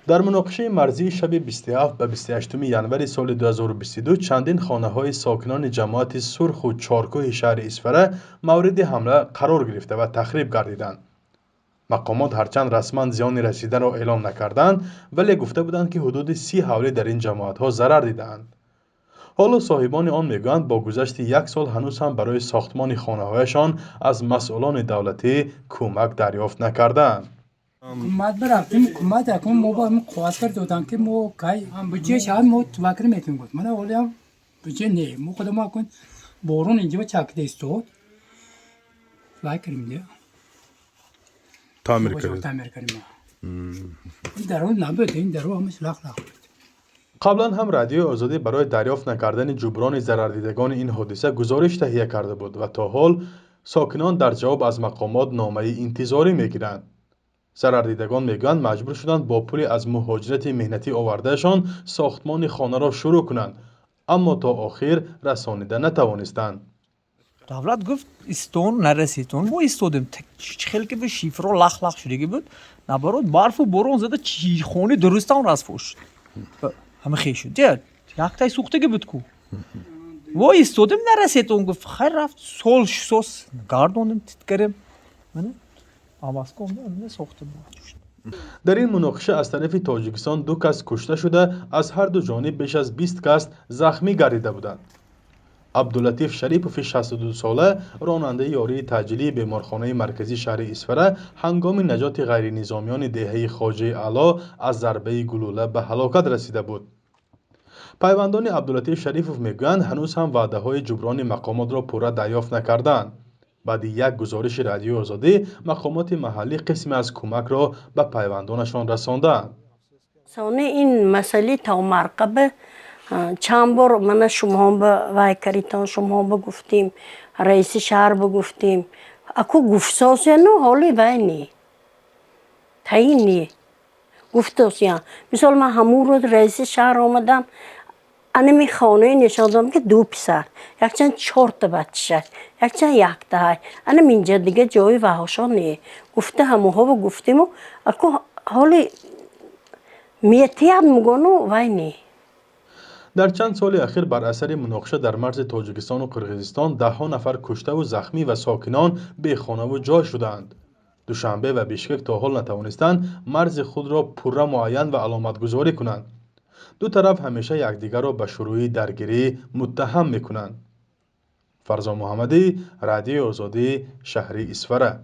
در مناقشه مرزی شب 27 به 28 ینوری سال 2022 چندین خانه‌های ساکنان جماعت سرخ و چارکوه شهر اسفره مورد حمله قرار گرفته و تخریب گردیدند. مقامات هرچند رسما زیان رسیده را اعلام نکردند ولی گفته بودند که حدود 30 حوله در این جماعت‌ها ضرر دیدند. حالا صاحبان آن میگویند با گذشت یک سال هنوز هم برای ساختمان خانه‌هایشان از مسئولان دولتی کمک دریافت نکردند. حکومت برفتیم حکومت اکنون ما با هم خواست کرد دادن که ما کای بچه شهر ما توکر میتونیم گفت من اولی هم بچه نه ما خودم اکن بارون اینجا چکده استاد توکریم ده تعمیر کردید. تعمیر کردیم این درون نبود این درون همش لخ بود. قبلا هم رادیو آزادی برای دریافت نکردن جبران ضرردیدگان این حادثه گزارش تهیه کرده بود و تا حال ساکنان در جواب از مقامات نامه انتظاری میگیرند. ضرردیدگان میگویند مجبور شدند با پول از مهاجرت مهنتی آوردهشان ساختمان خانه را شروع کنند اما تا آخر رسانیده نتوانستند. davlat گفت استون نرسید اون ما ایستادیم خیلی که به شیفرو لخ لخ شده بود نبارد برف و بارون زده چی خونه درست هم راست فوش همه خیلی شد یک تای سوخته بود کو و ایستادیم نرسید اون گفت خیر رفت سول سوس گاردوندیم تیت کردیم من آواز کم نه سوخته بود. در این مناقشه از طرف تاجیکستان 2 کس کشته شده از هر دو جانب بیش از 20 کس زخمی گردیده بودند. عبداللطیف شریپوف 62 ساله راننده یاری تجلی بیمارخانه مرکزی شهر اسفره هنگام نجات غیر نظامیان دهه خواجه علا از ضربه گلوله به هلاکت رسیده بود. پیوندان عبداللطیف شریپوف میگویند هنوز هم وعده های جبران مقامات را پورا دریافت نکردند. بعد یک گزارش رادیو آزادی مقامات محلی قسمی از کمک را به پیوندانشان رساندند. این مسئله تا مرقبه چند بار من شما به وایکریتان شما بگفتیم رئیس شهر بگفتیم اکو گفتاسی نه حالی وینی تایینی گفتاسی مثال من همون رو رئیس شهر آمدم انمی خانه نشان دادم که 2 پسر یک چند 4 تا بچه یک چند 1 تا انم اینجا دیگه جای وحشان نیه گفته هموها با گفتیم و اکو حالی میتیاد مگانو وینی. در چند سال اخیر بر اثر مناقشه در مرز تاجیکستان و قرقیزستان 10 نفر کشته و زخمی و ساکنان بی خانه و جای شدند. دوشنبه و بیشکک تا حال نتوانستند مرز خود را پوره معین و علامت گذاری کنند. دو طرف همیشه یکدیگر را به شروع درگیری متهم میکنند. فرزان محمدی، رادیو آزادی، شهر اسفره.